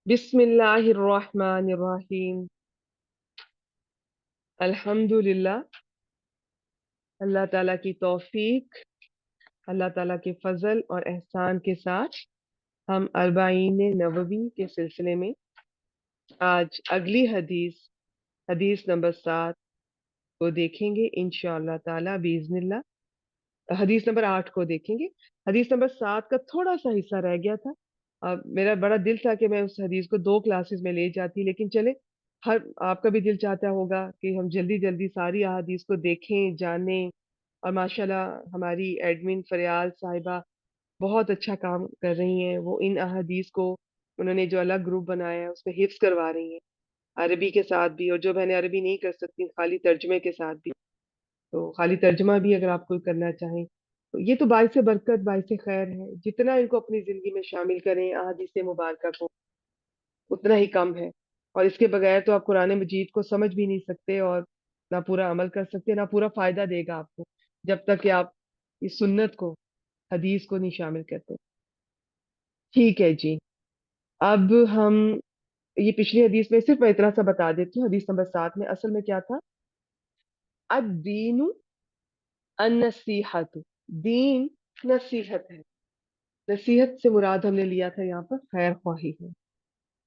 बिस्मिल्लाहिर्रहमानिर्रहीम। अल्हम्दुलिल्लाह। अल्लाह ताला की तौफीक, अल्लाह ताला के फजल और एहसान के साथ हम अरबाईन नववी के सिलसिले में आज अगली हदीस, हदीस नंबर 7 को देखेंगे इंशाअल्लाह ताला बिइज़्निल्लाह। हदीस नंबर 8 को देखेंगे। हदीस नंबर 7 का थोड़ा सा हिस्सा रह गया था। मेरा बड़ा दिल था कि मैं उस हदीस को 2 क्लासेस में ले जाती, लेकिन चले, हर आपका भी दिल चाहता होगा कि हम जल्दी जल्दी सारी अहादीस को देखें, जानें। और माशाल्लाह हमारी एडमिन फरियाल साहिबा बहुत अच्छा काम कर रही हैं। वो इन अहादीस को, उन्होंने जो अलग ग्रुप बनाया है उसमें हिफ्स करवा रही हैं, अरबी के साथ भी, और जो बहनें अरबी नहीं कर सकती खाली तर्जमे के साथ भी, तो खाली तर्जमा भी अगर आप कोई करना चाहें तो ये तो बाइस बरकत, बाइस खैर है। जितना इनको अपनी जिंदगी में शामिल करें अहादीस मुबारका को, उतना ही कम है। और इसके बगैर तो आप कुरान मजीद को समझ भी नहीं सकते, और ना पूरा अमल कर सकते, ना पूरा फायदा देगा आपको, जब तक कि आप इस सुन्नत को, हदीस को नहीं शामिल करते। ठीक है जी। अब हम, ये पिछली हदीस में सिर्फ मैं इतना सा बता देती हूँ, हदीस नंबर 7 में असल में क्या था। अद्दीनु अन्नसीहत। दीन नसीहत है। नसीहत से मुराद हमने लिया था यहाँ पर खैर ख्वाही है।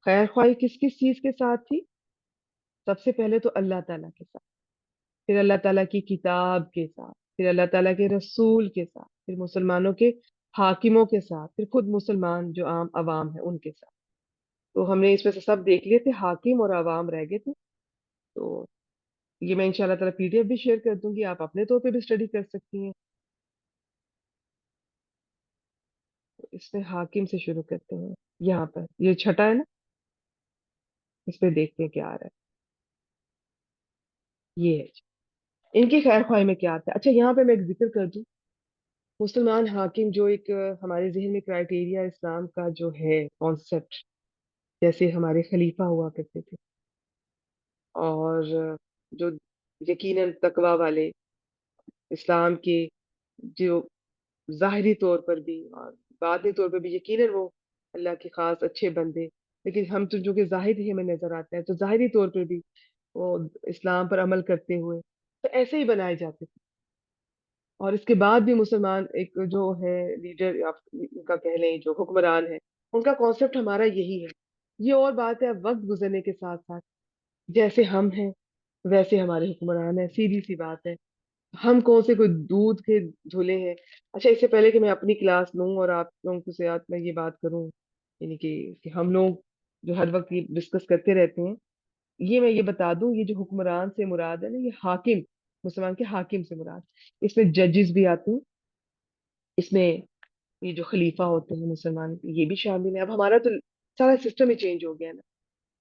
खैर ख्वाही किस किस चीज के साथ थी? सबसे पहले तो अल्लाह ताला के साथ, फिर अल्लाह ताला की किताब के साथ, फिर अल्लाह ताला के रसूल के साथ, फिर मुसलमानों के हाकिमों के साथ, फिर खुद मुसलमान जो आम अवाम है उनके साथ। तो हमने इसमें से सब देख लिए थे, हाकिम और अवाम रह गए थे। तो ये मैं इंशाल्लाह ताला पीडीएफ भी शेयर कर दूंगी, आप अपने तौर पे भी स्टडी कर सकती हैं। तो इसमें हाकिम से शुरू करते हैं। यहाँ पर ये छठा है ना, इस पे देखते हैं क्या आ रहा है। ये है, इनकी खैर ख्वाही में क्या आता है। अच्छा, यहाँ पे मैं एक जिक्र कर दूं, मुसलमान हाकिम जो एक हमारे जहन में क्राइटेरिया इस्लाम का जो है कॉन्सेप्ट, जैसे हमारे खलीफा हुआ करते थे, और जो यकीनन तकवा वाले, इस्लाम के जो ज़ाहिरी तौर पर भी और बातनी तौर पर भी यकीनन वो अल्लाह के खास अच्छे बंदे, लेकिन हम तो जो कि ज़ाहिर ही हमें नजर आता है, तो ज़ाहिरी तौर पर भी वो इस्लाम पर अमल करते हुए तो ऐसे ही बनाए जाते थे। और इसके बाद भी मुसलमान एक जो है लीडर, आप उनका कह लें जो हुक्मरान है, उनका कॉन्सेप्ट हमारा यही है। ये और बात है, अब वक्त गुजरने के साथ साथ जैसे हम हैं वैसे हमारे हुक्मरान है, सीधी सी बात है। हम कौन से कोई दूध के झूले हैं। अच्छा, इससे पहले कि मैं अपनी क्लास लूं और आप लोगों के साथ मैं ये बात करूं, यानी कि हम लोग जो हर वक्त ये डिस्कस करते रहते हैं, ये मैं ये बता दूं, ये जो हुक्मरान से मुराद है ना, ये हाकिम, मुसलमान के हाकिम से मुराद। इसमें जजेस भी आते हैं, इसमें ये जो खलीफा होते हैं मुसलमान ये भी शामिल है। अब हमारा तो सारा सिस्टम ही चेंज हो गया ना,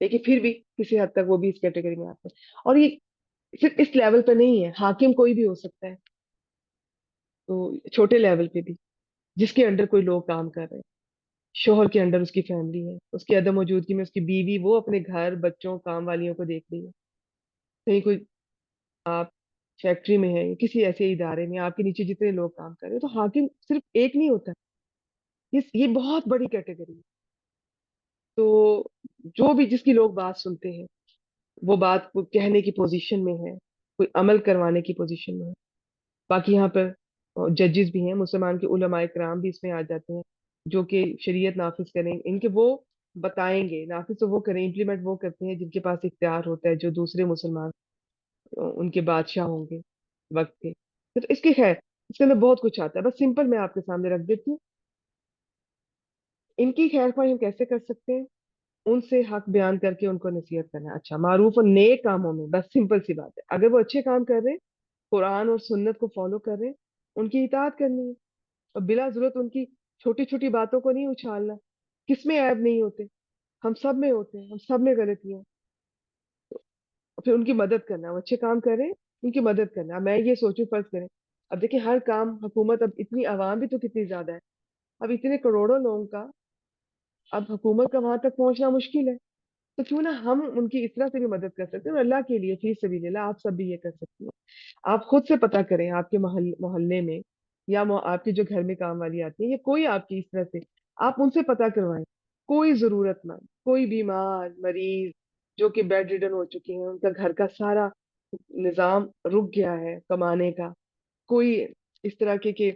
लेकिन फिर भी किसी हद तक वो भी इस कैटेगरी में आते हैं। और ये सिर्फ इस लेवल पे नहीं है, हाकिम कोई भी हो सकता है, तो छोटे लेवल पे भी, जिसके अंडर कोई लोग काम कर रहे हैं, शोहर के अंडर उसकी फैमिली है, उसकी अदम मौजूदगी में उसकी बीवी वो अपने घर बच्चों काम वालियों को देख रही है। कहीं कोई, आप फैक्ट्री में है, किसी ऐसे इदारे में आपके नीचे जितने लोग काम कर रहे हैं, तो हाकिम सिर्फ एक नहीं होता। ये बहुत बड़ी कैटेगरी है। तो जो भी जिसकी लोग बात सुनते हैं, वो बात को कहने की पोजीशन में है, कोई अमल करवाने की पोजीशन में है। बाकी यहाँ पर जजेस भी हैं, मुसलमान के उलमाए कराम भी इसमें आ जाते हैं, जो कि शरीयत नाफिज करें, इनके वो बताएंगे, नाफिज तो वो करें, इम्प्लीमेंट वो करते हैं जिनके पास इख्तियार होता है, जो दूसरे मुसलमान उनके बादशाह होंगे वक्त के। तो इसकी खैर, इसके अंदर बहुत कुछ आता है, बस सिंपल मैं आपके सामने रख देती हूँ। इनकी खैर ख्वाही हम कैसे कर सकते हैं? उनसे हक बयान करके उनको नसीहत करना है। अच्छा, मारूफ और नेक कामों में, बस सिंपल सी बात है, अगर वो अच्छे काम कर रहे हैं, कुरान और सुन्नत को फॉलो कर रहे हैं, उनकी इताअत करनी है। और बिला जरूरत उनकी छोटी छोटी बातों को नहीं उछालना। किसमें ऐब नहीं होते? हम सब में होते हैं, हम सब में गलतियां। और फिर उनकी मदद करना, वो अच्छे काम कर रहे हैं, उनकी मदद करना। अब मैं ये सोचूं, फर्ज करें, अब देखिए हर काम हुकूमत, अब इतनी आवाम भी तो कितनी ज्यादा है, अब इतने करोड़ों लोगों का, अब हुकूमत का वहां तक पहुंचना मुश्किल है। तो क्यों ना हम उनकी इस तरह से भी मदद कर सकते हैं, और अल्लाह के लिए फी सबिलिल्लाह आप सब भी ये कर सकती हैं। आप खुद से पता करें, आपके मोहल्ले में, या आपके जो घर में काम वाली आती है, या कोई आपकी इस तरह से, आप उनसे पता करवाएं। कोई जरूरतमंद, कोई बीमार मरीज जो कि बेड रिडन हो चुके हैं, उनका घर का सारा निजाम रुक गया है कमाने का, कोई इस तरह के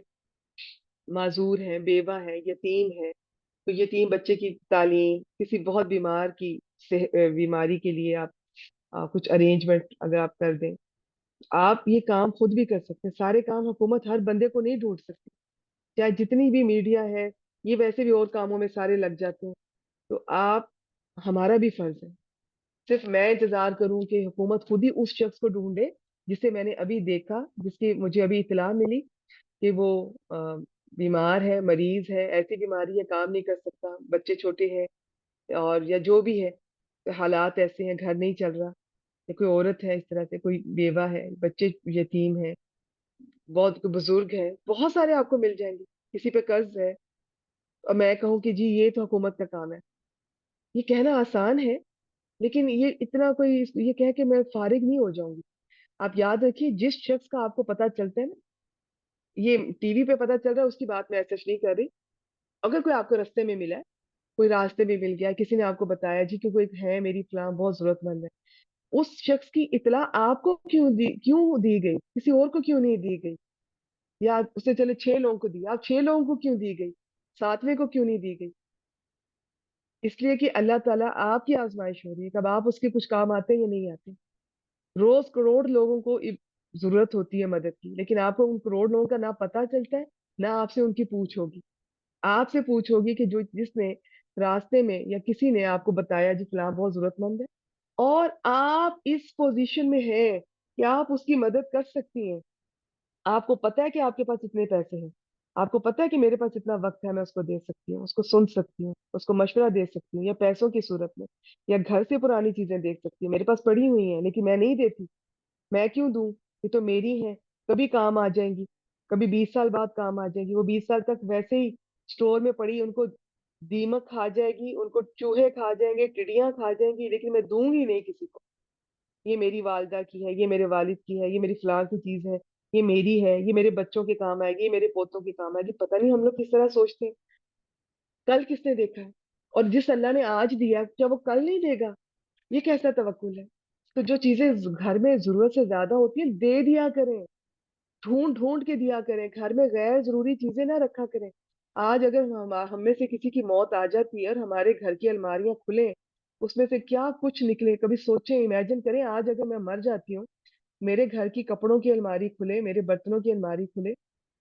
माजूर हैं, बेवा है, यतीम है, तो यतीम बच्चे की तालीम, किसी बहुत बीमार की बीमारी के लिए आप कुछ अरेंजमेंट अगर आप कर दें, आप ये काम खुद भी कर सकते हैं। सारे काम हुकूमत हर बंदे को नहीं ढूंढ सकती, चाहे जितनी भी मीडिया है, ये वैसे भी और कामों में सारे लग जाते हैं। तो आप, हमारा भी फर्ज है, सिर्फ मैं इंतजार करूं कि हुकूमत खुद ही उस शख्स को ढूंढे जिसे मैंने अभी देखा, जिसकी मुझे अभी इतला मिली कि वो बीमार है, मरीज है, ऐसी बीमारी है, काम नहीं कर सकता, बच्चे छोटे हैं, और या जो भी है, हालात ऐसे हैं, घर नहीं चल रहा, या कोई औरत है इस तरह से, कोई बेवा है, बच्चे यतीम है, बहुत कोई बुजुर्ग है, बहुत सारे आपको मिल जाएंगे, किसी पे कर्ज है, और मैं कहूँ कि जी ये तो हुकूमत का काम है। ये कहना आसान है, लेकिन ये इतना कोई ये कह के मैं फारिग नहीं हो जाऊंगी। आप याद रखिए, जिस शख्स का आपको पता चलता है ना, ये टीवी पे पता चल रहा है उसकी बात मैं ऐसे नहीं कर रही, अगर कोई आपको रास्ते में मिला है, कोई रास्ते में मिल गया, किसी ने आपको बताया जी कि कोई है मेरी फलां बहुत जरूरतमंद है, उस शख्स की इतला आपको क्यों दी गई, किसी और को क्यों नहीं दी गई? या उसने चले 6 लोगों को दी, आप 6 लोगों को क्यों दी गई, सातवें को क्यों नहीं दी गई? इसलिए कि अल्लाह ताला आपकी आजमाइश हो रही है, कब आप उसके कुछ काम आते हैं या नहीं आते। रोज करोड़ लोगों को जरूरत होती है मदद की, लेकिन आपको उन करोड़ लोगों का ना पता चलता है, ना आपसे उनकी पूछ होगी। आपसे पूछ होगी कि जो जिसने रास्ते में या किसी ने आपको बताया जी फलां बहुत जरूरतमंद है, और आप इस पोजीशन में हैं कि आप उसकी मदद कर सकती हैं। आपको पता है कि आपके पास इतने पैसे हैं, आपको पता है कि मेरे पास इतना वक्त है, मैं उसको दे सकती हूँ, उसको सुन सकती हूँ, उसको मशवरा दे सकती हूँ, या पैसों की सूरत में, या घर से पुरानी चीजें देख सकती हूँ, मेरे पास पड़ी हुई हैं लेकिन मैं नहीं देती। मैं क्यों दूं? ये तो मेरी है, कभी काम आ जाएंगी, कभी 20 साल बाद काम आ जाएंगी, वो 20 साल तक वैसे ही स्टोर में पड़ी, उनको दीमक खा जाएगी, उनको चूहे खा जाएंगे, टिड्डियां खा जाएंगी, लेकिन मैं दूंगी नहीं किसी को। ये मेरी वालदा की है, ये मेरे वालिद की है, ये मेरी फलां की चीज है, ये मेरी है, ये मेरे बच्चों के काम आएगी, ये मेरे पोतों के काम आएगी। पता नहीं हम लोग किस तरह सोचते हैं, कल किसने देखा है? और जिस अल्लाह ने आज दिया, क्या वो कल नहीं देगा? ये कैसा तवक्कुल है? तो जो चीजें घर में जरूरत से ज्यादा होती है, दे दिया करें, ढूंढ ढूंढ के दिया करें, घर में गैर जरूरी चीजें ना रखा करें। आज अगर हम में से किसी की मौत आ जाती है और हमारे घर की अलमारियां खुले, उसमें से क्या कुछ निकले, कभी सोचें, इमेजिन करें, आज अगर मैं मर जाती हूँ, मेरे घर की कपड़ों की अलमारी खुले, मेरे बर्तनों की अलमारी खुले,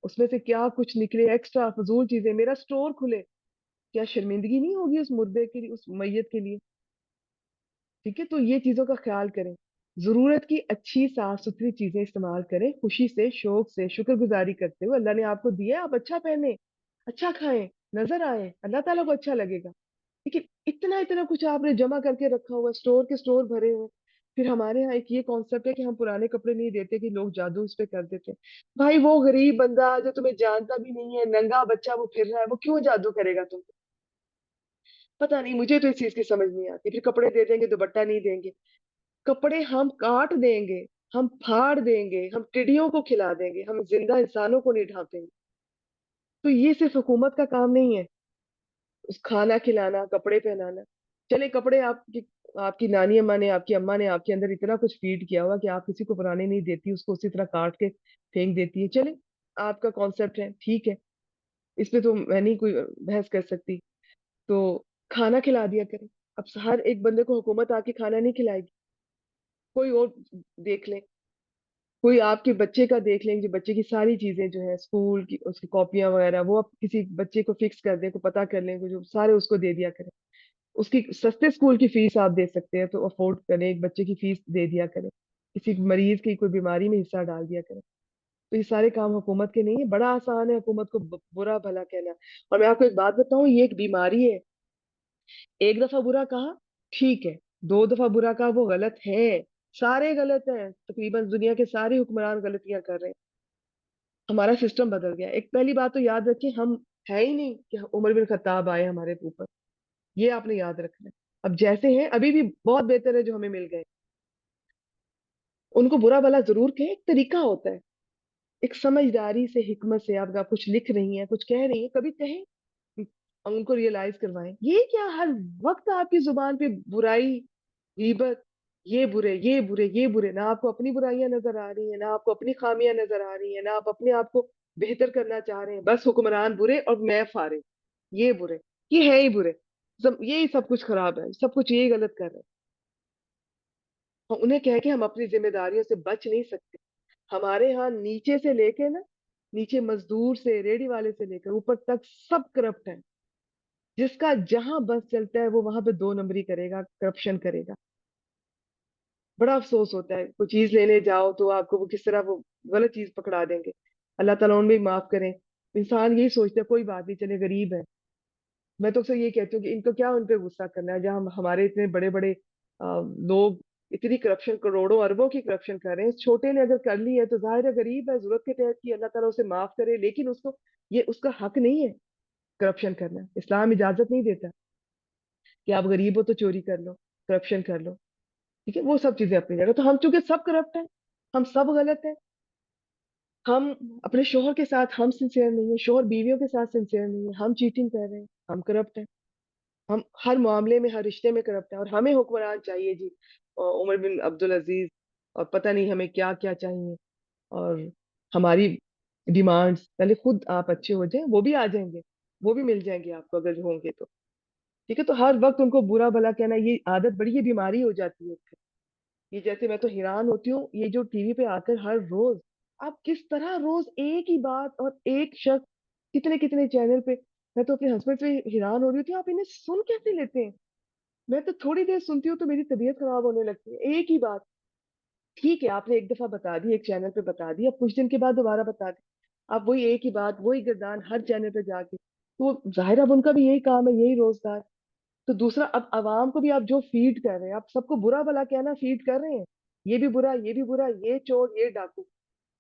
उसमें से क्या कुछ निकले, एक्स्ट्रा फजूल चीजें, मेरा स्टोर खुले, क्या शर्मिंदगी नहीं होगी उस मुर्दे के लिए, उस मैयत के लिए? ठीक है, तो ये चीजों का ख्याल करें, जरूरत की अच्छी साफ सुथरी चीजें इस्तेमाल करें, खुशी से, शौक से, शुक्रगुजारी करते हुए। अल्लाह ने आपको दिया, आप अच्छा पहने, अच्छा खाएं, नजर आए, अल्लाह ताला को अच्छा लगेगा। लेकिन इतना इतना कुछ आपने जमा करके रखा हुआ, स्टोर के स्टोर भरे हुए। फिर हमारे यहाँ एक ये कॉन्सेप्ट है कि हम पुराने कपड़े नहीं देते, कि लोग जादू इस पे कर देते हैं। भाई वो गरीब बंदा जो तुम्हें जानता भी नहीं है, नंगा बच्चा वो फिर रहा है, वो क्यों जादू करेगा तुम? पता नहीं, मुझे तो इस चीज की समझ नहीं आती। फिर कपड़े दे देंगे, दुपट्टा नहीं देंगे। कपड़े हम काट देंगे, हम फाड़ देंगे, हम टिड्डियों को खिला देंगे, हम जिंदा इंसानों को नहीं ढांपेंगे। तो ये सिर्फ हुकूमत का काम नहीं है, उस खाना खिलाना, कपड़े पहनाना। चले कपड़े आपकी आपकी नानी अम्मा ने, आपकी अम्मा ने आपके अंदर इतना कुछ फीड किया हुआ कि आप किसी को पुराने नहीं देती, उसको उसी तरह काट के फेंक देती है, चले आपका कॉन्सेप्ट है, ठीक है, इस पे तो मैं नहीं कोई बहस कर सकती। तो खाना खिला दिया करें। अब हर एक बंदे को हुकूमत आके खाना नहीं खिलाएगी, कोई और देख ले, कोई आपके बच्चे का देख लेंगे, बच्चे की सारी चीजें जो है स्कूल की, उसकी कॉपियां वगैरह, वो आप किसी बच्चे को फिक्स कर दें, को पता कर लें, जो सारे उसको दे दिया करें। उसकी सस्ते स्कूल की फीस आप दे सकते हैं तो अफोर्ड करें, एक बच्चे की फीस दे दिया करें, किसी मरीज की कोई बीमारी में हिस्सा डाल दिया करें। तो ये सारे काम हुकूमत के नहीं है, बड़ा आसान है हुकूमत को बुरा भला कहना। और मैं आपको एक बात बताऊं, ये एक बीमारी है। एक दफा बुरा कहा, ठीक है, दो दफा बुरा कहा, वो गलत है। सारे गलत हैं, तकरीबन दुनिया के सारे हुक्मरान गलतियां कर रहे हैं। हमारा सिस्टम बदल गया। एक पहली बात तो याद रखिए, हम है ही नहीं कि उमर बिन खत्ताब आए हमारे ऊपर, ये आपने याद रखना है। अब जैसे हैं अभी भी बहुत बेहतर है जो हमें मिल गए। उनको बुरा भला जरूर कहें, एक तरीका होता है, एक समझदारी से, हिकमत से। आप कुछ लिख रही हैं, कुछ कह रही हैं, कभी कहें, ان کو ریئلائز کروائیں یہ کیا ہر وقت آپ کی زبان پہ برائی، غیبت، یہ برے یہ برے یہ برے، نہ آپ کو اپنی برائیاں نظر آ رہی ہیں، نہ آپ کو اپنی خامیاں نظر آ رہی ہیں، نہ آپ اپنے آپ کو بہتر کرنا چاہ رہے ہیں، بس حکمران برے اور میں فارغ، یہ برے، یہ ہے ہی برے، یہی سب کچھ خراب ہے، سب کچھ یہی غلط کر رہے ہیں۔ اور انہیں کہہ کے ہم اپنی ذمہ داریوں سے بچ نہیں سکتے۔ ہمارے ہاں نیچے سے لے کے نا، نیچے مزدور سے، ریڑھی والے سے لے کر اوپر تک سب کرپٹ ہے۔ جس کا جہاں بس چلتا ہے وہ وہاں پہ دو نمبری کرے گا، کرپشن کرے گا۔ بڑا افسوس ہوتا ہے، کوئی چیز لینے جاؤ تو آپ کو وہ کس طرح وہ غلط چیز پکڑا دیں گے۔ اللہ تعالیٰ ان بھی معاف کریں۔ انسان یہی سوچتا ہے کوئی بات نہیں، چلے غریب ہے۔ میں تو اکثر یہ کہتی ہوں کہ ان کو کیا ان پہ غصہ کرنا ہے، جہاں ہمارے اتنے بڑے بڑے لوگ اتنی کرپشن، کروڑوں اربوں کی کرپشن کر رہے ہیں، اس چھوٹے نے اگر کر لی ہے تو ظاہر ہے غریب ہے، ضرورت کے تحت کی، اللہ تعالیٰ اسے معاف کرے، لیکن اس کو یہ اس کا حق نہیں ہے کرپشن کرنا۔ اسلام اجازت نہیں دیتا کہ آپ غریب ہو تو چوری کر لو، کرپشن کر لو، ٹھیک ہے؟ وہ سب چیزیں اپنی جگہ۔ تو ہم چونکہ سب کرپٹ ہیں، ہم سب غلط ہیں، ہم اپنے شوہر کے ساتھ ہم سنسیئر نہیں ہیں، شوہر بیویوں کے ساتھ سنسیئر نہیں ہے، ہم چیٹنگ کر رہے ہیں، ہم کرپٹ ہیں، ہم ہر معاملے میں، ہر رشتے میں کرپٹ ہیں، اور ہمیں حکمران چاہیے جی، عمر بن عبد العزیز، اور پتہ نہیں ہمیں کیا کیا چاہیے، اور ہماری ڈیمانڈس پہلے خود آپ اچھے ہو جائیں، وہ بھی آ جائیں گے، وہ بھی مل جائیں گے آپ کو اگر ہوں گے تو، ٹھیک ہے؟ تو ہر وقت ان کو برا بھلا کہنا یہ عادت بڑی، یہ بیماری ہو جاتی ہے پھر۔ یہ جیسے میں تو حیران ہوتی ہوں، یہ جو ٹی وی پہ آ کر ہر روز آپ کس طرح روز ایک ہی بات اور ایک شخص، کتنے کتنے چینل پہ، میں تو اپنے ہسبینڈ سے حیران ہو رہی ہوتی ہوں، آپ انہیں سن کیسے لیتے ہیں؟ میں تو تھوڑی دیر سنتی ہوں تو میری طبیعت خراب ہونے لگتی ہے، ایک ہی بات، ٹھیک ہے آپ نے ایک دفعہ بتا دی، ایک چینل پہ بتا دی، اب کچھ دن کے بعد دوبارہ بتا دی، آپ وہی ایک ہی بات، وہی گردان ہر چینل پہ جا کے، تو ظاہر اب ان کا بھی یہی کام ہے، یہی روزگار۔ تو دوسرا، اب عوام کو بھی آپ جو فیڈ کر رہے ہیں، آپ سب کو برا بھلا کہنا فیڈ کر رہے ہیں، یہ بھی برا، یہ بھی برا، یہ چور، یہ ڈاکو،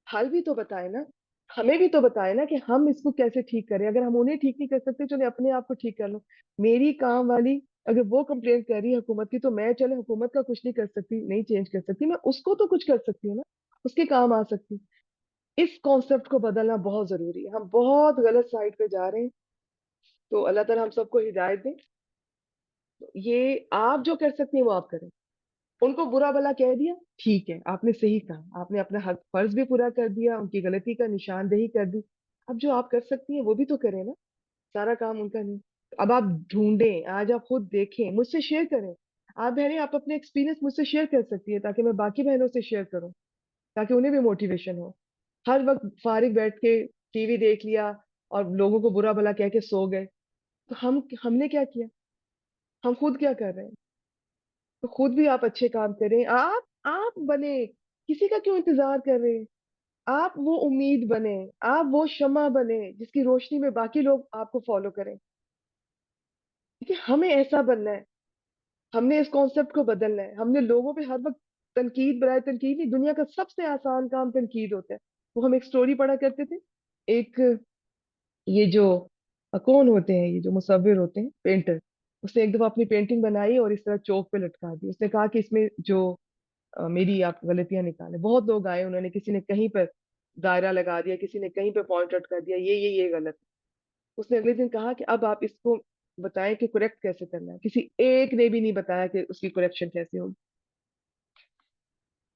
حل بھی تو بتائے نا، ہمیں بھی تو بتائے نا کہ ہم اس کو کیسے ٹھیک کریں۔ اگر ہم انہیں ٹھیک نہیں کر سکتے، چلے اپنے آپ کو ٹھیک کر لو۔ میری کام والی اگر وہ کمپلینٹ کر رہی ہے حکومت کی، تو میں چلے حکومت کا کچھ نہیں کر سکتی، نہیں چینج کر سکتی، میں اس کو تو کچھ کر سکتی ہوں نا، اس کے کام آ سکتی ہوں۔ اس کانسیپٹ کو بدلنا بہت ضروری ہے، ہم بہت غلط سائڈ پہ جا رہے ہیں۔ تو اللہ تعالیٰ ہم سب کو ہدایت دے۔ یہ آپ جو کر سکتی ہیں وہ آپ کریں، ان کو برا بھلا کہہ دیا، ٹھیک ہے، آپ نے صحیح کہا، آپ نے اپنا حق فرض بھی پورا کر دیا، ان کی غلطی کا نشاندہی کر دی، اب جو آپ کر سکتی ہیں وہ بھی تو کریں نا، سارا کام ان کا نہیں۔ اب آپ ڈھونڈیں، آج آپ خود دیکھیں، مجھ سے شیئر کریں، آپ بہنیں آپ اپنے ایکسپیرینس مجھ سے شیئر کر سکتی ہے، تاکہ میں باقی بہنوں سے شیئر کروں، تاکہ انہیں بھی موٹیویشن ہو۔ ہر وقت فارغ بیٹھ کے ٹی وی دیکھ لیا اور لوگوں کو برا بھلا کہہ کے سو گئے، تو ہم نے کیا کیا؟ ہم خود کیا کر رہے ہیں؟ تو خود بھی آپ اچھے کام کریں، آپ بنے، کسی کا کیوں انتظار کر رہے ہیں؟ آپ وہ امید بنے، آپ وہ شمع بنے جس کی روشنی میں باقی لوگ آپ کو فالو کریں، ٹھیک ہے؟ ہمیں ایسا بننا ہے، ہم نے اس کانسیپٹ کو بدلنا ہے، ہم نے لوگوں پہ ہر وقت تنقید برائے تنقید نہیں، دنیا کا سب سے آسان کام تنقید ہوتا ہے۔ وہ ہم ایک سٹوری پڑھا کرتے تھے، ایک یہ جو کون ہوتے ہیں، یہ جو مصور ہوتے ہیں، پینٹر، اس نے ایک دفعہ اپنی پینٹنگ بنائی اور اس طرح چوک پہ لٹکا دی، اس نے کہا کہ اس میں جو میری آپ غلطیاں نکالیں۔ بہت لوگ آئے، انہوں نے کسی نے کہیں پر دائرہ لگا دیا، کسی نے کہیں پہ پوائنٹ آؤٹ کر دیا، یہ غلط ہے۔ اس نے اگلے دن کہا کہ اب آپ اس کو بتائیں کہ کریکٹ کیسے کرنا ہے، کسی ایک نے بھی نہیں بتایا کہ اس کی کریکشن کیسے ہوگی۔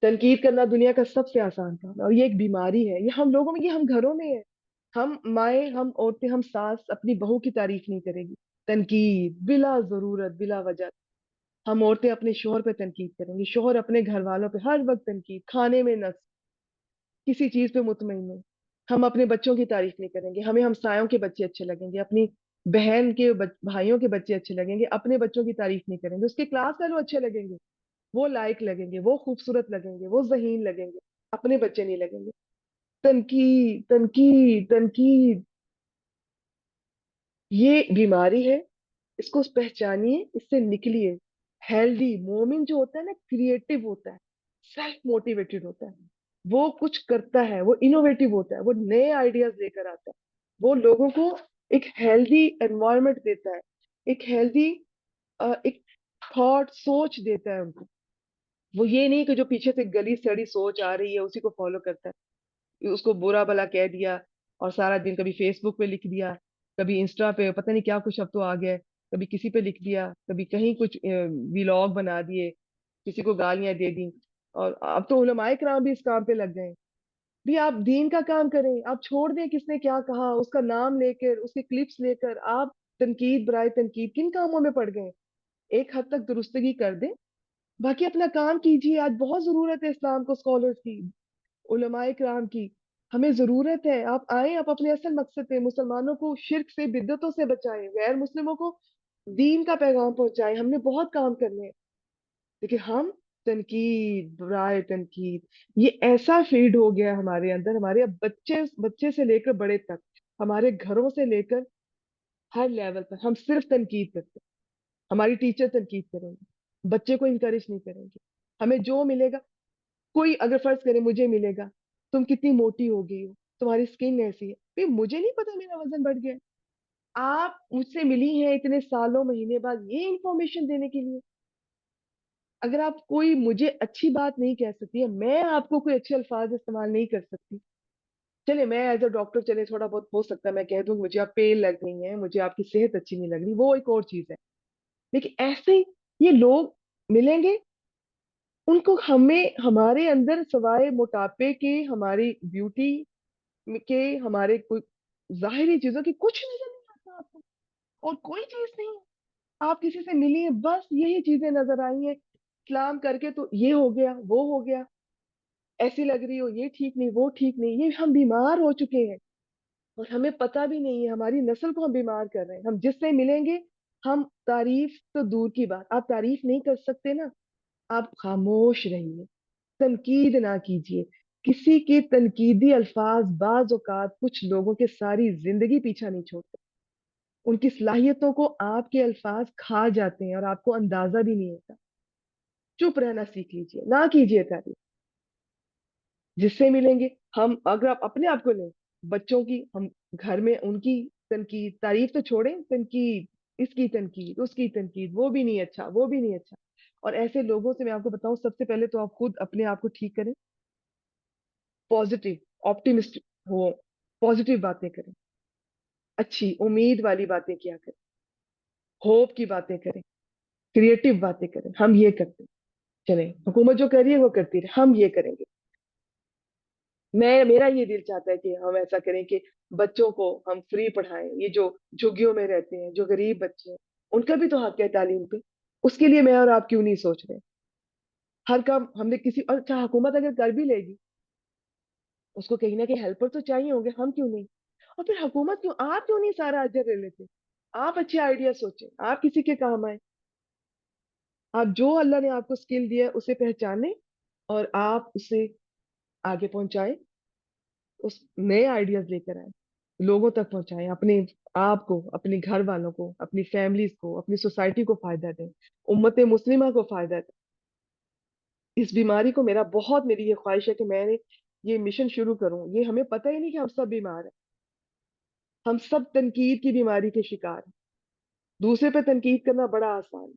تنقید کرنا دنیا کا سب سے آسان کام ہے، اور یہ ایک بیماری ہے، یہ ہم لوگوں میں، یہ ہم گھروں میں ہے۔ ہم مائیں، ہم عورتیں، ہم ساس اپنی بہو کی تعریف نہیں کرے گی، تنقید بلا ضرورت، بلا وجہ۔ ہم عورتیں اپنے شوہر پہ تنقید کریں گی، شوہر اپنے گھر والوں پہ ہر وقت تنقید، کھانے میں نقص، کسی چیز پہ مطمئن نہیں۔ ہم اپنے بچوں کی تعریف نہیں کریں گے، ہمیں ہمسایوں کے بچے اچھے لگیں گے، اپنی بہن کے بھائیوں کے بچے اچھے لگیں گے، اپنے بچوں کی تعریف نہیں کریں گے، اس کے کلاس فیلو اچھے لگیں گے، وہ لائق لگیں گے، وہ خوبصورت لگیں گے، وہ ذہین لگیں گے، اپنے بچے نہیں لگیں گے۔ تنقید تنقید تنقید، یہ بیماری ہے، اس کو پہچانیے، اس سے نکلیے۔ ہیلدی مومن جو ہوتا ہے نا، کریٹو ہوتا ہے، سیلف موٹیویٹڈ ہوتا ہے، وہ کچھ کرتا ہے، وہ انوویٹو ہوتا ہے، وہ نئے آئیڈیاز لے کر آتا ہے، وہ لوگوں کو ایک ہیلدی انوائرمنٹ دیتا ہے، ایک ہیلدی ایک تھاٹ، سوچ دیتا ہے ان کو۔ وہ یہ نہیں کہ جو پیچھے سے گلی سڑی سوچ آ رہی ہے اسی کو فالو کرتا ہے، اس کو برا بھلا کہہ دیا اور سارا دن کبھی فیس بک پہ لکھ دیا، कभी इंस्टा पे पता नहीं क्या कुछ अब तो आ गया है, कभी किसी पे लिख दिया, कभी कहीं कुछ व्लॉग बना दिए, किसी को गालियां दे दी। और अब तो उलमाए कराम भी इस काम पे लग गए हैं। भी आप दीन का काम करें, आप छोड़ दें किसने क्या कहा उसका नाम लेकर, उसके क्लिप्स लेकर आप तनकीद बराए तनकीद किन कामों में पड़ गए। एक हद तक दुरुस्तगी कर दें, बाकी अपना काम कीजिए। आज बहुत जरूरत है इस्लाम को स्कॉलर्स की, उलमाए कराम की। हमें जरूरत है, आप आए, आप अपने असल मकसद पे मुसलमानों को शिर्क से बिद्दतों से बचाएं, गैर मुस्लिमों को दीन का पैगाम पहुंचाएं। हमने बहुत काम करने हैं, लेकिन हम तनकीद बुराई तनकीद, ये ऐसा फीड हो गया हमारे अंदर। हमारे अब बच्चे बच्चे से लेकर बड़े तक, हमारे घरों से लेकर हर लेवल पर हम सिर्फ तनकीद करते हैं। हमारी टीचर तनकीद करेंगे, बच्चे को इंकरेज नहीं करेंगे। हमें जो मिलेगा, कोई अगर फर्ज करे मुझे मिलेगा, तुम कितनी मोटी हो गई हो, तुम्हारी स्किन ऐसी है, भाई मुझे नहीं पता मेरा वजन बढ़ गया है। आप मुझसे मिली हैं इतने सालों महीने बाद ये इंफॉर्मेशन देने के लिए। अगर आप कोई मुझे अच्छी बात नहीं कह सकती है, मैं आपको कोई अच्छे अल्फाज इस्तेमाल नहीं कर सकती, चले मैं एज अ डॉक्टर चले थोड़ा बहुत हो सकता है मैं कह दूं मुझे आप पेल लग रही हैं, मुझे आपकी सेहत अच्छी नहीं लग रही, वो एक और चीज है। लेकिन ऐसे ही ये लोग मिलेंगे, उनको हमें हमारे अंदर सवाए मोटापे के, हमारी ब्यूटी के, हमारे कोई जाहिरी चीजों की कुछ नजर नहीं आता आपको, और कोई चीज नहीं। आप किसी से मिली हैं, बस यही चीजें नजर आई हैं। इस्लाम करके तो ये हो गया वो हो गया, ऐसी लग रही हो, ये ठीक नहीं वो ठीक नहीं, ये हम बीमार हो चुके हैं और हमें पता भी नहीं है। हमारी नस्ल को हम बीमार कर रहे हैं। हम जिससे मिलेंगे, हम तारीफ तो दूर की बात, आप तारीफ नहीं कर सकते ना, आप खामोश रहिए, तनकीद ना कीजिए। किसी के तनकीदी अल्फाज बाज औकात कुछ लोगों के सारी जिंदगी पीछा नहीं छोड़ते, उनकी सलाहियतों को आपके अल्फाज खा जाते हैं और आपको अंदाजा भी नहीं होता। चुप रहना सीख लीजिए, ना कीजिए तारीफ। जिससे मिलेंगे, हम अगर आप अपने आप को लें, बच्चों की हम घर में उनकी तनकीद तारीफ तो छोड़ें, तनकीद, इसकी तनकीद उसकी तनकीद, वो भी नहीं अच्छा वो भी नहीं अच्छा। और ऐसे लोगों से मैं आपको बताऊं, सबसे पहले तो आप खुद अपने आप को ठीक करें, पॉजिटिव ऑप्टिमिस्ट हो, पॉजिटिव बातें करें, अच्छी उम्मीद वाली बातें किया करें, होप की बातें करें, क्रिएटिव बातें करें। हम ये करते हैं, चलें हुकूमत जो कर रही है वो करती रहे, हम ये करेंगे। मैं मेरा ये दिल चाहता है कि हम ऐसा करें कि बच्चों को हम फ्री पढ़ाएं। ये जो झुग्गियों में रहते हैं, जो गरीब बच्चे हैं, उनका भी तो हक है तालीम पे। उसके लिए मैं और आप क्यों नहीं सोच रहे। हर काम हमने किसी, और अच्छा हुकूमत अगर कर भी लेगी, उसको कहीं ना कहीं हेल्पर तो चाहिए होंगे, हम क्यों नहीं। और फिर हुकूमत क्यों, आप क्यों नहीं सारा अजर ले लेते। आप अच्छे आइडिया सोचें, आप किसी के काम आए। आप जो अल्लाह ने आपको स्किल दिया है उसे पहचाने और आप उसे आगे पहुंचाएं। उस नए आइडियाज लेकर आए, लोगों तक पहुंचाएं, अपने आप को, अपने घर वालों को, अपनी फैमिलीज को, अपनी सोसाइटी को फायदा दें, उम्मत मुस्लिमा को फायदा दें। इस बीमारी को, मेरा बहुत, मेरी ये ख्वाहिश है कि मैंने ये मिशन शुरू करूं। ये हमें पता ही नहीं कि हम सब बीमार हैं, हम सब तनकीद की बीमारी के शिकार हैं। दूसरे पे तनकीद करना बड़ा आसान है,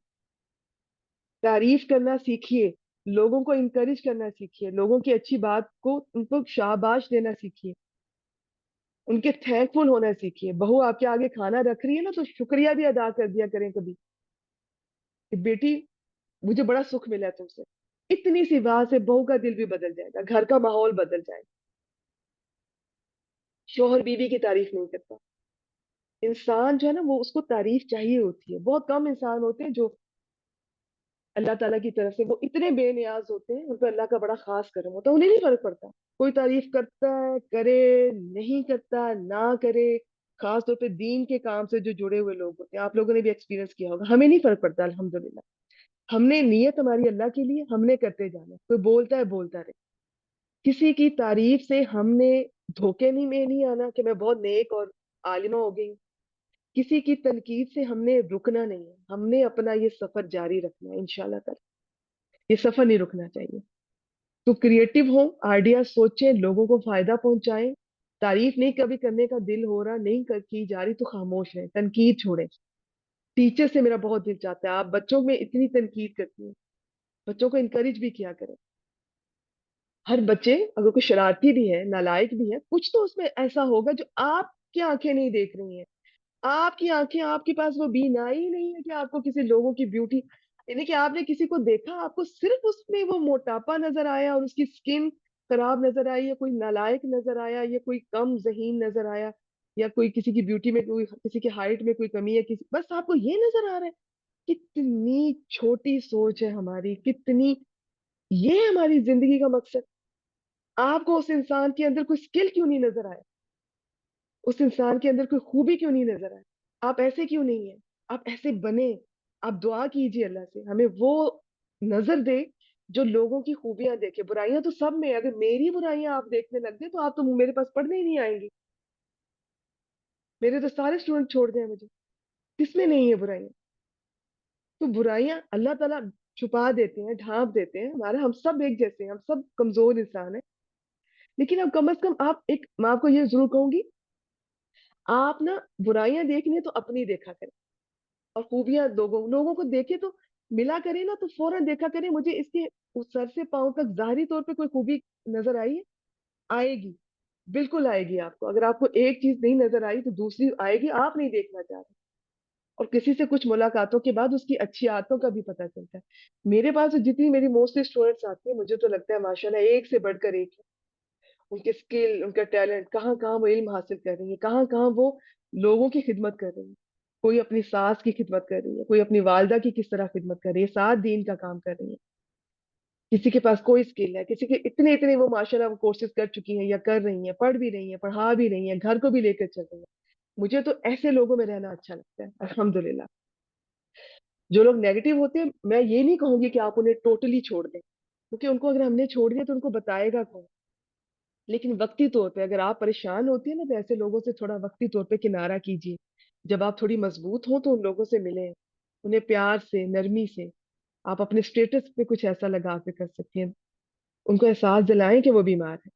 तारीफ करना सीखिए, लोगों को इंकरेज करना सीखिए, लोगों की अच्छी बात को उनको शाबाश देना सीखिए, उनके थैंकफुल होना सीखिए। बहू आपके आगे खाना रख रही है ना, तो शुक्रिया भी अदा कर दिया करें कभी, कि बेटी मुझे बड़ा सुख मिला है तुमसे। इतनी सी बात से बहू का दिल भी बदल जाएगा, घर का माहौल बदल जाएगा। शोहर बीवी की तारीफ नहीं करता। इंसान जो है ना, वो उसको तारीफ चाहिए होती है। बहुत कम इंसान होते हैं जो अल्लाह ताला की तरफ से वो इतने बेनियाज होते हैं, उन पर अल्लाह का बड़ा खास करम होता है, उन्हें नहीं फर्क पड़ता कोई तारीफ करता है करे, नहीं करता ना करे। खास तौर पे दीन के काम से जो जुड़े हुए लोग होते हैं, आप लोगों ने भी एक्सपीरियंस किया होगा, हमें नहीं फर्क पड़ता अल्हम्दुलिल्लाह। हमने नीयत हमारी अल्लाह के लिए, हमने करते जाना, कोई बोलता है बोलता रहे। किसी की तारीफ से हमने धोखे नहीं में नहीं आना कि मैं बहुत नेक और आलिमा हो गई। किसी की तनकीद से हमने रुकना नहीं है, हमने अपना ये सफर जारी रखना है इंशाल्लाह ताला। ये सफर नहीं रुकना चाहिए। तो क्रिएटिव हो, आइडिया सोचें, लोगों को फायदा पहुंचाएं। तारीफ नहीं कभी करने का दिल हो रहा, नहीं की जा रही, तो खामोश रहें, तनकीद छोड़ें। टीचर से मेरा बहुत दिल चाहता है, आप बच्चों में इतनी तनकीद करती हैं, बच्चों को इनकरेज भी किया करें। हर बच्चे अगर कोई शरारती भी है, नालायक भी है, कुछ तो उसमें ऐसा होगा जो आपकी आंखें नहीं देख रही हैं। آپ کی آنکھیں، آپ کے پاس وہ بینائی ہی نہیں ہے کہ آپ کو کسی لوگوں کی بیوٹی، یعنی کہ آپ نے کسی کو دیکھا، آپ کو صرف اس میں وہ موٹاپا نظر آیا اور اس کی اسکن خراب نظر آئی، یا کوئی نالائق نظر آیا، یا کوئی کم ذہین نظر آیا، یا کوئی کسی کی بیوٹی میں کوئی، کسی کی ہائٹ میں کوئی کمی ہے، کسی، بس آپ کو یہ نظر آ رہا ہے؟ کتنی چھوٹی سوچ ہے ہماری، کتنی، یہ ہے ہماری زندگی کا مقصد؟ آپ کو اس انسان کے اندر کوئی اسکل کیوں نہیں نظر آیا؟ اس انسان کے اندر کوئی خوبی کیوں نہیں نظر آئی؟ آپ ایسے کیوں نہیں ہیں؟ آپ ایسے بنے، آپ دعا کیجیے اللہ سے ہمیں وہ نظر دے جو لوگوں کی خوبیاں دیکھے۔ برائیاں تو سب میں ہیں، اگر میری برائیاں آپ دیکھنے لگ گئے تو آپ تو میرے پاس پڑھنے ہی نہیں آئیں گی، میرے تو سارے اسٹوڈنٹ چھوڑ دیں مجھے، کس میں نہیں ہے برائیاں؟ تو برائیاں اللہ تعالیٰ چھپا دیتے ہیں، ڈھانپ دیتے ہیں، ہمارا، ہم سب ایک جیسے ہیں، ہم سب کمزور انسان ہیں، لیکن اب کم از کم آپ ایک، میں آپ کو یہ ضرور کہوں گی، آپ نا برائیاں دیکھنی ہے تو اپنی دیکھا کریں، اور خوبیاں لوگوں لوگوں کو دیکھے تو ملا کرے نا، تو فوراً دیکھا کرے مجھے اس کے اس سر سے پاؤں تک ظاہری طور پہ کوئی خوبی نظر آئی ہے؟ آئے گی، بالکل آئے گی آپ کو، اگر آپ کو ایک چیز نہیں نظر آئی تو دوسری آئے گی، آپ نہیں دیکھنا چاہ رہے، اور کسی سے کچھ ملاقاتوں کے بعد اس کی اچھی عادتوں کا بھی پتہ چلتا ہے۔ میرے پاس جتنی میری موسٹلی اسٹوڈینٹس آتی ہیں، مجھے تو لگتا ہے ماشاءاللہ ایک سے بڑھ کر ایک ہے، ان کے اسکل، ان کا ٹیلنٹ، کہاں کہاں وہ علم حاصل کر رہی ہیں، کہاں کہاں وہ لوگوں کی خدمت کر رہی ہیں، کوئی اپنی ساس کی خدمت کر رہی ہے، کوئی اپنی والدہ کی کس طرح خدمت کر رہی ہے، ساتھ دین کا کام کر رہی ہے، کسی کے پاس کوئی اسکل ہے، کسی کے اتنے اتنے وہ ماشاءاللہ وہ کورسز کر چکی ہیں یا کر رہی ہیں، پڑھ بھی رہی ہیں، پڑھا بھی رہی ہیں، گھر کو بھی لے کر چل رہی ہیں۔ مجھے تو ایسے لوگوں میں رہنا اچھا لگتا ہے، الحمدللہ۔ جو لوگ نیگیٹو ہوتے ہیں، میں یہ نہیں کہوں گی کہ آپ انہیں ٹوٹلی چھوڑ دیں، کیونکہ ان کو اگر ہم نے چھوڑ دیا تو ان کو بتائے گا کون؟ لیکن وقتی طور پہ اگر آپ پریشان ہوتی ہیں نا، تو ایسے لوگوں سے تھوڑا وقتی طور پہ کنارہ کیجیے، جب آپ تھوڑی مضبوط ہوں تو ان لوگوں سے ملیں، انہیں پیار سے، نرمی سے، آپ اپنے اسٹیٹس پہ کچھ ایسا لگا کے کر سکتی ہیں، ان کو احساس دلائیں کہ وہ بیمار ہے،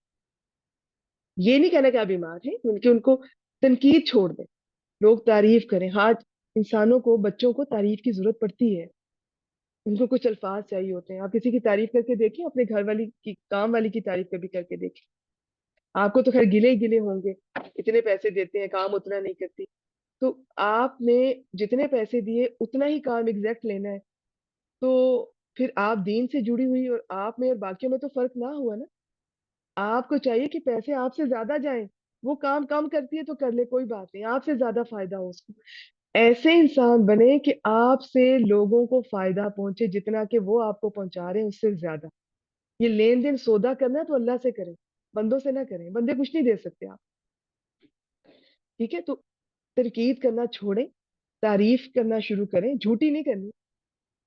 یہ نہیں کہنا کہ آپ بیمار ہیں، بلکہ ان کو تنقید چھوڑ دیں، لوگ تعریف کریں، ہاں، انسانوں کو، بچوں کو تعریف کی ضرورت پڑتی ہے، ان کو کچھ الفاظ چاہیے ہوتے ہیں، آپ کسی کی تعریف کر کے دیکھیں، اپنے گھر والی کی، کام والی کی تعریف کبھی کر کے دیکھیں، آپ کو تو خیر گلے ہی گلے ہوں گے، اتنے پیسے دیتے ہیں کام اتنا نہیں کرتی، تو آپ نے جتنے پیسے دیے اتنا ہی کام ایگزیکٹ لینا ہے، تو پھر آپ دین سے جڑی ہوئی اور آپ میں اور باقیوں میں تو فرق نہ ہوا نا، آپ کو چاہیے کہ پیسے آپ سے زیادہ جائیں، وہ کام کم کرتی ہے تو کر لے، کوئی بات نہیں، آپ سے زیادہ فائدہ ہو اس کو، ایسے انسان بنے کہ آپ سے لوگوں کو فائدہ پہنچے، جتنا کہ وہ آپ کو پہنچا رہے ہیں اس سے زیادہ، یہ لین دین سودا کرنا ہے تو اللہ سے کریں، بندوں سے نہ کریں، بندے کچھ نہیں دے سکتے آپ، ٹھیک ہے؟ تو تنقید کرنا چھوڑیں، تعریف کرنا شروع کریں، جھوٹی نہیں کرنی،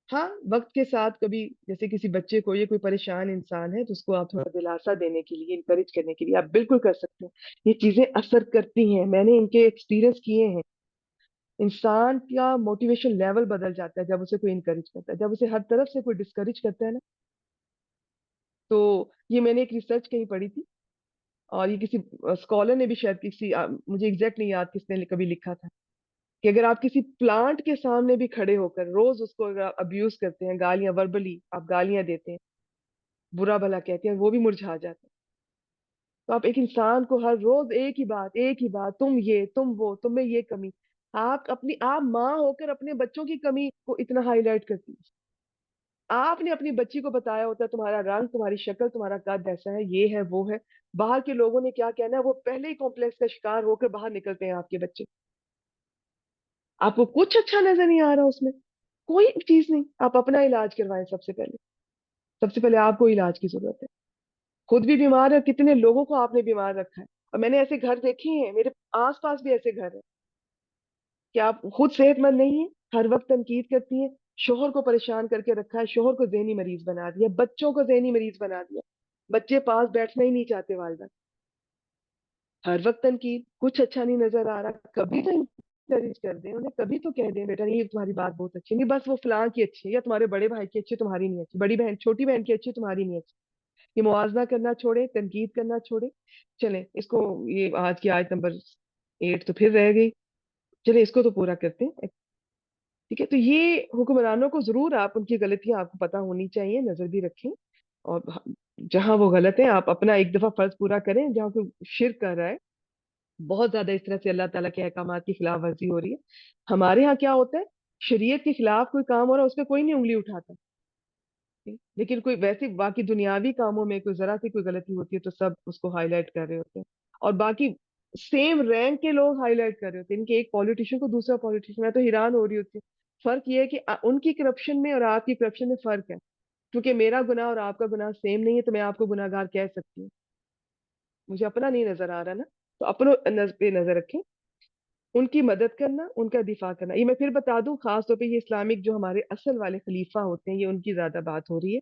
ہاں وقت کے ساتھ کبھی جیسے کسی بچے کو، یہ کوئی پریشان انسان ہے تو اس کو آپ تھوڑا دلاسا دینے کے لیے، انکریج کرنے کے لیے آپ بالکل کر سکتے ہیں، یہ چیزیں اثر کرتی ہیں، میں نے ان کے ایکسپیرینس کیے ہیں، انسان کا موٹیویشن لیول بدل جاتا ہے جب اسے کوئی انکریج کرتا ہے، جب اسے ہر طرف سے کوئی ڈسکریج کرتا ہے نا، تو یہ میں نے ایک ریسرچ کہیں پڑھی تھی، اور یہ کسی اسکالر نے بھی شاید کسی مجھے ایگزیکٹ نہیں یاد کس نے کبھی لکھا تھا، کہ اگر آپ کسی پلانٹ کے سامنے بھی کھڑے ہو کر روز اس کو اگر آپ ابیوز کرتے ہیں، گالیاں وربلی آپ گالیاں دیتے ہیں، برا بھلا کہتے ہیں، وہ بھی مرجھا جاتے ہیں، تو آپ ایک انسان کو ہر روز ایک ہی بات، تم یہ، تم وہ، تم میں یہ کمی، آپ ماں ہو کر اپنے بچوں کی کمی کو اتنا ہائی لائٹ کرتی ہیں، آپ نے اپنی بچی کو بتایا ہوتا ہے تمہارا رنگ، تمہاری شکل، تمہارا قد ایسا ہے، یہ ہے، وہ ہے، باہر کے لوگوں نے کیا کہنا ہے، وہ پہلے ہی کمپلیکس کا شکار ہو کر باہر نکلتے ہیں آپ کے بچے، آپ کو کچھ اچھا نظر نہیں آ رہا اس میں، کوئی چیز نہیں، آپ اپنا علاج کروائیں، سب سے پہلے آپ کو علاج کی ضرورت ہے، خود بھی بیمار ہے، کتنے لوگوں کو آپ نے بیمار رکھا ہے، اور میں نے ایسے گھر دیکھے ہیں، میرے آس پاس بھی ایسے گھر ہیں کہ آپ خود صحت مند نہیں ہیں، ہر وقت تنقید کرتی ہیں، شوہر کو پریشان کر کے رکھا ہے، شوہر کو ذہنی مریض بنا دیا، بچوں کو ذہنی مریض بنا دیا، بچے پاس بیٹھنا ہی نہیں چاہتے والدہ، ہر وقت تنقید، کچھ اچھا نہیں نظر آ رہا، کبھی تو انکریج کر دیں انہیں، کبھی تو کہہ دیں بیٹا یہ تمہاری بات بہت اچھی نہیں، بس وہ فلاں کی اچھی ہے، یا تمہارے بڑے بھائی کی اچھی، تمہاری نہیں اچھی، بڑی بہن، چھوٹی بہن کی اچھی، تمہاری نہیں اچھی، یہ موازنہ کرنا چھوڑے، تنقید کرنا چھوڑے، چلیں اس کو، یہ آج کی آیت نمبر 8 تو پھر رہ گئی، چلیں اس کو تو پورا کرتے ہیں، ٹھیک ہے؟ تو یہ حکمرانوں کو ضرور، آپ ان کی غلطیاں آپ کو پتہ ہونی چاہیے، نظر بھی رکھیں، اور جہاں وہ غلط ہے آپ اپنا ایک دفعہ فرض پورا کریں، جہاں کوئی شرک کر رہا ہے بہت زیادہ اس طرح سے اللہ تعالیٰ کے احکامات کی خلاف ورزی ہو رہی ہے. ہمارے ہاں کیا ہوتا ہے، شریعت کے خلاف کوئی کام ہو رہا ہے اس پہ کوئی نہیں انگلی اٹھاتا. لیکن کوئی ویسے باقی دنیاوی کاموں میں کوئی ذرا سی کوئی غلطی ہوتی ہے تو سب اس کو ہائی لائٹ کر رہے ہوتے ہیں. اور باقی سیم رینک کے لوگ ہائی لائٹ کر رہے ہوتے ہیں ان کے، ایک پالیٹیشین کو دوسرا پالیٹیشین. میں تو حیران ہو رہی ہوتی ہوں. فرق یہ ہے کہ ان کی کرپشن میں اور آپ کی کرپشن میں فرق ہے. کیونکہ میرا گناہ اور آپ کا گناہ سیم نہیں ہے تو میں آپ کو گناہ گار کہہ سکتی ہوں. مجھے اپنا نہیں نظر آ رہا نا، تو اپنوں پہ نظر رکھیں. ان کی مدد کرنا، ان کا دفاع کرنا. یہ میں پھر بتا دوں، خاص طور پہ یہ اسلامک جو ہمارے اصل والے خلیفہ ہوتے ہیں، یہ ان کی زیادہ بات ہو رہی ہے.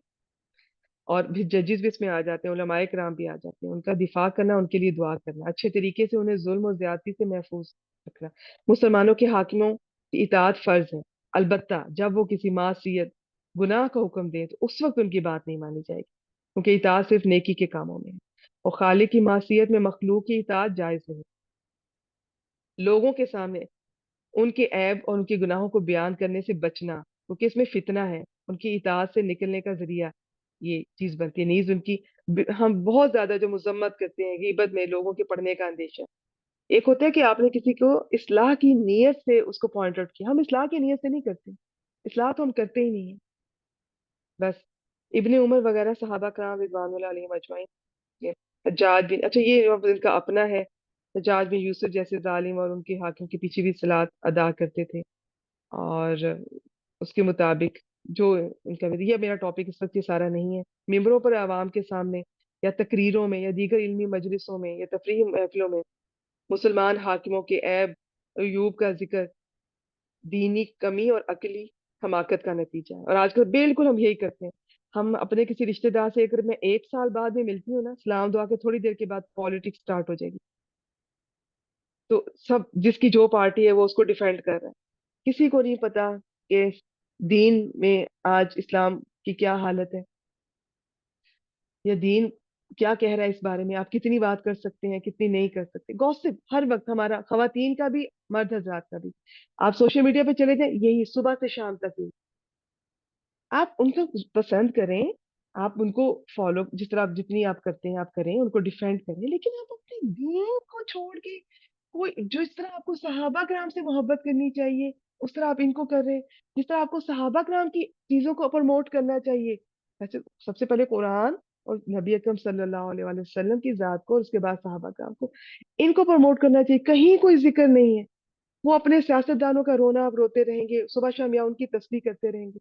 اور بھی ججز بھی اس میں آ جاتے ہیں، علماء کرام بھی آ جاتے ہیں. ان کا دفاع کرنا، ان کے لیے دعا کرنا، اچھے طریقے سے انہیں ظلم و زیادتی سے محفوظ رکھنا. مسلمانوں کے حاکموں کی اطاعت فرض ہے، البتہ جب وہ کسی معصیت گناہ کا حکم دیں تو اس وقت ان کی بات نہیں مانی جائے گی، کیونکہ اطاعت صرف نیکی کے کاموں میں ہے. اور خالق کی معصیت میں مخلوق کی اطاعت جائز نہیں. لوگوں کے سامنے ان کے عیب اور ان کے گناہوں کو بیان کرنے سے بچنا، کیونکہ اس میں فتنہ ہے. ان کی اطاعت سے نکلنے کا ذریعہ یہ چیز بنتی ہے. نیز ان کی ہم بہت زیادہ جو مذمت کرتے ہیں غیبت میں، لوگوں کے پڑھنے کا اندیشہ. ایک ہوتا ہے کہ آپ نے کسی کو اصلاح کی نیت سے اس کو پوائنٹ آؤٹ کیا، ہم اصلاح کی نیت سے نہیں کرتے. اصلاح تو ہم کرتے ہی نہیں ہیں. بس ابن عمر وغیرہ صحابہ کرام رضوان اللہ علیہم اجمعین. یہ حجاج بن، اچھا یہ ان کا اپنا ہے، حجاج بن یوسف جیسے ظالم اور ان کے حاکم کے پیچھے بھی صلات ادا کرتے تھے. اور اس کے مطابق جو ان کا، یہ میرا ٹاپک اس وقت یہ سارا نہیں ہے. ممبروں پر عوام کے سامنے یا تقریروں میں یا دیگر علمی مجلسوں میں یا تفریحی محفلوں میں مسلمان حاکموں کے عیب عیوب کا ذکر دینی کمی اور عقلی حماقت کا نتیجہ ہے. اور آج کل بالکل ہم یہی کرتے ہیں. ہم اپنے کسی رشتہ دار سے اگر میں 1 سال بعد میں ملتی ہوں نا، سلام دعا کے تھوڑی دیر کے بعد پالیٹکس سٹارٹ ہو جائے گی. تو سب جس کی جو پارٹی ہے وہ اس کو ڈیفینڈ کر رہا ہے. کسی کو نہیں پتا کہ دین میں آج اسلام کی کیا حالت ہے، یا دین کیا کہہ رہا ہے اس بارے میں. آپ کتنی بات کر سکتے ہیں، کتنی نہیں کر سکتے. گوسپ ہر وقت ہمارا، خواتین کا بھی مرد حضرات کا بھی. آپ سوشل میڈیا پہ چلے جائیں، یہی صبح سے شام تک ہی. آپ ان کو پسند کریں، آپ ان کو فالو، جس طرح آپ جتنی آپ کرتے ہیں آپ کریں، ان کو ڈیفینڈ کریں، لیکن آپ اپنے دین کو چھوڑ کے کوئی جو اس طرح آپ کو صحابہ کرام سے محبت کرنی چاہیے اس طرح آپ ان کو کر رہے ہیں. جس طرح آپ کو صحابہ کرام کی چیزوں کو پروموٹ کرنا چاہیے، ویسے سب سے پہلے قرآن اور نبی اکرم صلی اللہ علیہ وآلہ وسلم کی ذات کو، اور اس کے بعد صحابہ کرام کو، ان کو پروموٹ کرنا چاہیے. کہیں کوئی ذکر نہیں ہے. وہ اپنے سیاست دانوں کا رونا آپ روتے رہیں گے صبح شام، یا ان کی تسبیح کرتے رہیں گے.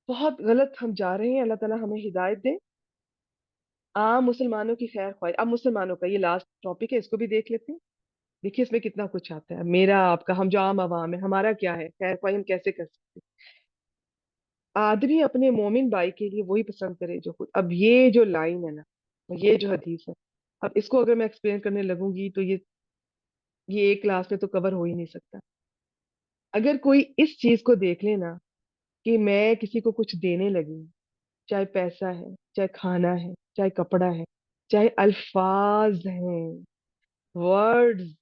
بہت غلط ہم جا رہے ہیں. اللہ تعالیٰ ہمیں ہدایت دے. عام مسلمانوں کی خیر خواہ، اب مسلمانوں کا یہ لاسٹ ٹاپک ہے، اس کو بھی دیکھ لیتے ہیں. دیکھیے اس میں کتنا کچھ آتا ہے. میرا آپ کا، ہم جو عام عوام ہے، ہمارا کیا ہے خیر خواہ ہم کیسے کر سکتے ہیں. آدمی اپنے مومن بھائی کے لیے وہی پسند کرے جو خود. اب یہ جو لائن ہے نا، یہ جو حدیث ہے، اب اس کو اگر میں ایکسپلین کرنے لگوں گی تو یہ ایک کلاس میں تو کور ہو ہی نہیں سکتا. اگر کوئی اس چیز کو دیکھ لے نا کہ میں کسی کو کچھ دینے لگی، چاہے پیسہ ہے، چاہے کھانا ہے، چاہے کپڑا ہے، چاہے الفاظ ہیں، ورڈز،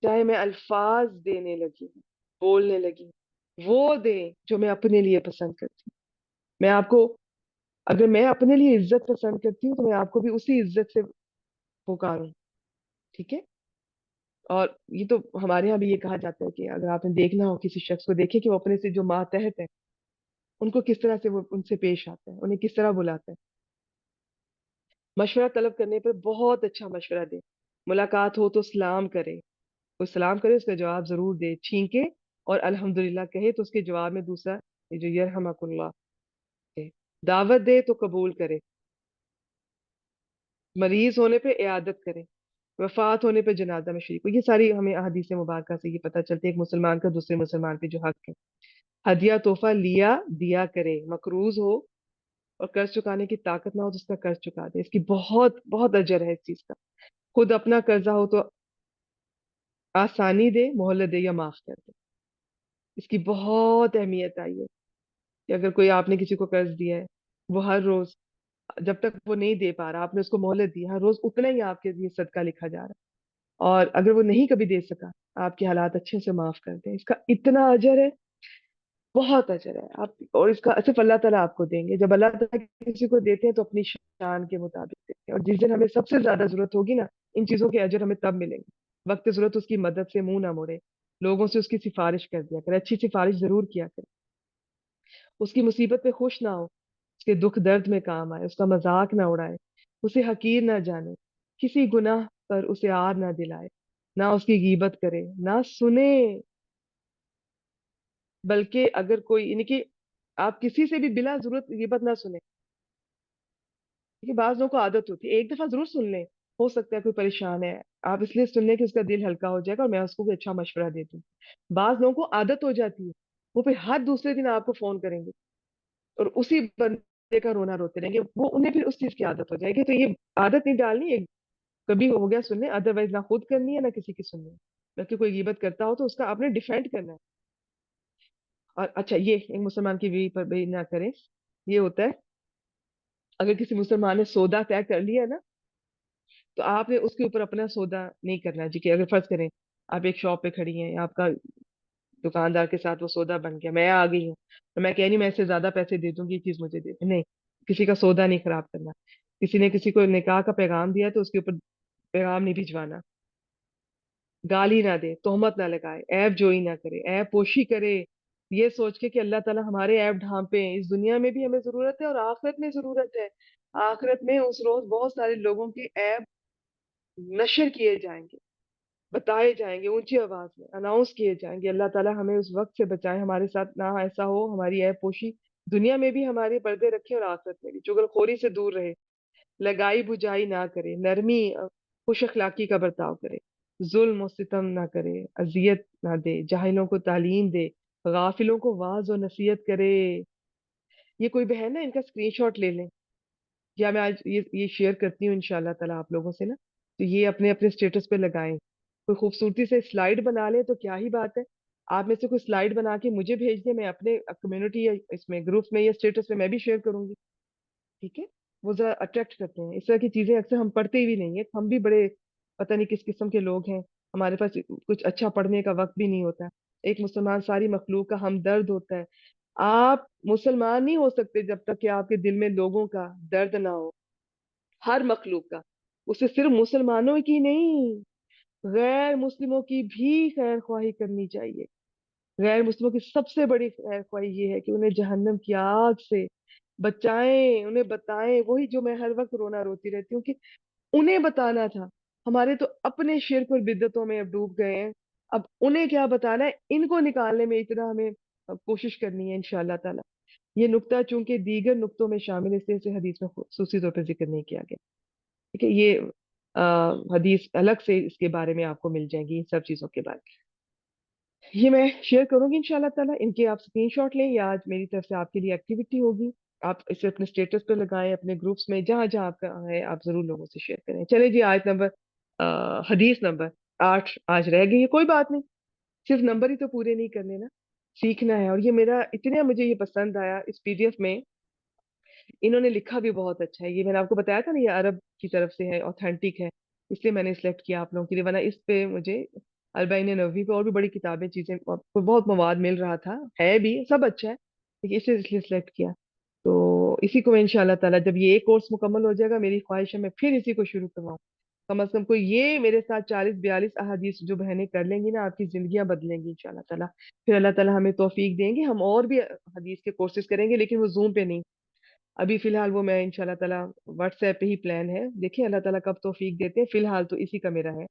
چاہے میں الفاظ دینے لگی، بولنے لگی، وہ دے جو میں اپنے لیے پسند کرتی ہوں. میں آپ کو، اگر میں اپنے لیے عزت پسند کرتی ہوں تو میں آپ کو بھی اسی عزت سے پکاروں. ٹھیک ہے. اور یہ تو ہمارے یہاں بھی یہ کہا جاتا ہے کہ اگر آپ نے دیکھنا ہو کسی شخص کو، دیکھے کہ وہ اپنے سے جو ماتحت ہے ان کو کس طرح سے وہ ان سے پیش آتا ہے، انہیں کس طرح بلاتا ہے. مشورہ طلب کرنے پر بہت اچھا مشورہ دے. ملاقات ہو تو سلام کرے. کوئی سلام کرے اس کا جواب ضرور دے. چھینکے اور الحمدللہ کہے تو اس کے جواب میں دوسرا یہ جو یرحمک اللہ ہے. دعوت دے تو قبول کرے. مریض ہونے پہ عیادت کرے. وفات ہونے پہ جنازہ میں شریک ہو. یہ ساری ہمیں احادیث مبارکہ سے یہ پتہ چلتی ہے ایک مسلمان کا دوسرے مسلمان پہ جو حق ہے. ہدیہ تحفہ لیا دیا کرے. مقروض ہو اور قرض چکانے کی طاقت نہ ہو تو اس کا قرض چکا دے. اس کی بہت بہت اجر ہے اس چیز کا. خود اپنا قرضہ ہو تو آسانی دے، مہلت دے یا معاف کر دے. اس کی بہت اہمیت آئی ہے کہ اگر کوئی، آپ نے کسی کو قرض دیا ہے، وہ ہر روز جب تک وہ نہیں دے پا رہا، آپ نے اس کو مہلت دی، ہر روز اتنا ہی آپ کے لیے صدقہ لکھا جا رہا ہے. اور اگر وہ نہیں کبھی دے سکا، آپ کے حالات اچھے سے معاف کر دیں. اس کا اتنا اجر ہے. बहुत अजर है आप, और इसका सिर्फ अल्लाह ताला आपको देंगे। जब अल्लाह ताला किसी को देते हैं तो अपनी शान के मुताबिक देते हैं, और जिस दिन हमें सबसे ज्यादा जरूरत होगी ना, इन चीजों के अजर हमें तब मिलेंगे। वक्त जरूरत उसकी मदद से मुंह ना मोड़े, लोगों से उसकी सिफारिश कर दिया करे, अच्छी सिफारिश जरूर किया करे, उसकी मुसीबत में खुश ना हो, उसके दुख दर्द में काम आए, उसका मजाक ना उड़ाए, उसे हकीर ना जाने, किसी गुनाह पर उसे आर ना दिलाए, ना उसकी गीबत करे, ना सुने। बल्कि अगर कोई यानी कि आप किसी से भी बिला जरूरत गीबत ना सुने, क्योंकि बाज लोगों को आदत होती है, एक दफा जरूर सुन लें, हो सकता है कोई परेशान है, आप इसलिए सुन लें कि उसका दिल हल्का हो जाएगा और मैं उसको कोई अच्छा मशवरा दे दूं। बाज लोगों को आदत हो जाती है, वो फिर हर दूसरे दिन आपको फोन करेंगे और उसी बंदे का रोना रोते रहेंगे, वो उन्हें फिर उस चीज की आदत हो जाएगी। तो ये आदत नहीं डालनी, एक कभी हो गया सुन ले, अदरवाइज ना खुद करनी है ना किसी की सुननी है। बल्कि कोई गिबत करता हो तो उसका आपने डिफेंड करना है। और अच्छा, ये एक मुसलमान की बीवी पर भी ना करें, ये होता है अगर किसी मुसलमान ने सौदा तय कर लिया ना, तो आपने उसके ऊपर अपना सौदा नहीं करना जी। कि अगर फर्ज करें आप एक शॉप पे खड़ी हैं, आपका दुकानदार के साथ वो सौदा बन गया, मैं आ गई हूँ तो मैं कह रही हूँ मैं इससे ज्यादा पैसे दे दूंगी, ये चीज मुझे दे दे, नहीं, किसी का सौदा नहीं खराब करना। किसी ने किसी को निकाह का पैगाम दिया तो उसके ऊपर पैगाम नहीं भिजवाना, गाली ना दे, तोहमत ना लगाए, ऐब जोई ना करे, ऐब पोशी करे, ये सोच के कि अल्लाह ताला हमारे ऐब ढांपे। इस दुनिया में भी हमें जरूरत है और आखिरत में जरूरत है। आखिरत में उस रोज बहुत सारे लोगों के ऐब नशर किए जाएंगे, बताए जाएंगे, ऊंची आवाज में अनाउंस किए जाएंगे। अल्लाह ताला हमें उस वक्त से बचाए, हमारे साथ ना ऐसा हो, हमारी ऐब पोशी दुनिया में भी हमारे पर्दे रखे और आखिरत में भी। चुगलखोरी से दूर रहे, लगाई बुझाई ना करे, नरमी खुश अखलाकी का बर्ताव करे, जुल्म और सितम ना करे, अजियत ना दे, जाहिलों को तालीम दे, गाफिलों को वाज और नसीहत करे। ये कोई बहन ना, इनका स्क्रीनशॉट ले लें, या मैं आज ये शेयर करती हूँ इंशाल्लाह ताला आप लोगों से ना, तो ये अपने अपने स्टेटस पे लगाएं। कोई खूबसूरती से स्लाइड बना ले तो क्या ही बात है, आप में से कोई स्लाइड बना के मुझे भेज दे, मैं अपने कम्युनिटी या इसमें ग्रुप में या स्टेटस में मैं भी शेयर करूंगी। ठीक है, वो जरा अट्रैक्ट करते हैं। इस तरह की चीजें अक्सर हम पढ़ते भी नहीं है, हम भी बड़े पता नहीं किस किस्म के लोग हैं, हमारे पास कुछ अच्छा पढ़ने का वक्त भी नहीं होता है। एक मुसलमान सारी मखलूक का हमदर्द होता है। आप मुसलमान नहीं हो सकते जब तक कि आपके दिल में लोगों का दर्द ना हो, हर मखलूक का। उसे सिर्फ मुसलमानों की नहीं, गैर मुस्लिमों की भी खैर ख्वाही करनी चाहिए। गैर मुस्लिमों की सबसे बड़ी खैर ख्वाही ये है कि उन्हें जहन्नम की आग से बचाएं, उन्हें बताएं। वही जो मैं हर वक्त रोना रोती रहती हूँ कि उन्हें बताना था। हमारे तो अपने शिर्क और बिद्दतों में अब डूब गए हैं, अब उन्हें क्या बताना है, इनको निकालने में इतना हमें कोशिश करनी है इंशाअल्लाह ताला। ये नुक्ता चूंकि दीगर नुक्तों में शामिल है, इसलिए इसे हदीस में खसूसी तौर पर जिक्र नहीं किया गया। ठीक है, ये हदीस अलग से इसके बारे में आपको मिल जाएंगी, इन सब चीजों के बारे में ये मैं शेयर करूंगी इंशाल्लाह ताला। इनके आप स्क्रीनशॉट लें, या आज मेरी तरफ से आपके लिए एक्टिविटी होगी, आप इसे अपने स्टेटस पे लगाएं, अपने ग्रुप्स में जहां जहां आपका है आप जरूर लोगों से शेयर करें। चले जी, आयत नंबर हदीस नंबर 8 आज रह गई है, कोई बात नहीं, सिर्फ नंबर ही तो पूरे नहीं करने ना, सीखना है। और ये मेरा इतना मुझे ये पसंद आया इस पीडीएफ में, इन्होंने लिखा भी बहुत अच्छा है। ये मैंने आपको बताया था ना, ये अरब की तरफ से है, ऑथेंटिक है, इसलिए मैंने सिलेक्ट किया आप लोगों के लिए, वरना इस पे मुझे अरबाइन नबवी पे और भी बड़ी किताबें चीजें आपको बहुत मवाद मिल रहा था, है भी सब अच्छा है, लेकिन इसे इसलिए सिलेक्ट किया। तो इसी को मैं इंशाल्लाह ताला जब ये एक कोर्स मुकम्मल हो जाएगा, मेरी ख्वाहिश है मैं फिर इसी को शुरू करवाऊँ। कम से कम कोई ये मेरे साथ 40-42 अहादीस जो बहनें कर लेंगी ना, आपकी जिंदगियां बदलेंगी इंशाल्लाह ताला। फिर अल्लाह ताला हमें तौफीक देंगे, हम और भी हदीस के कोर्सेज करेंगे, लेकिन वो जूम पे नहीं। अभी फिलहाल वो मैं इंशाल्लाह ताला व्हाट्सएप पे ही प्लान है, देखिए अल्लाह ताला कब तौफीक देते हैं, फिलहाल तो इसी का मेरा है।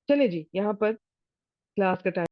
चले जी, यहाँ पर क्लास का टाइम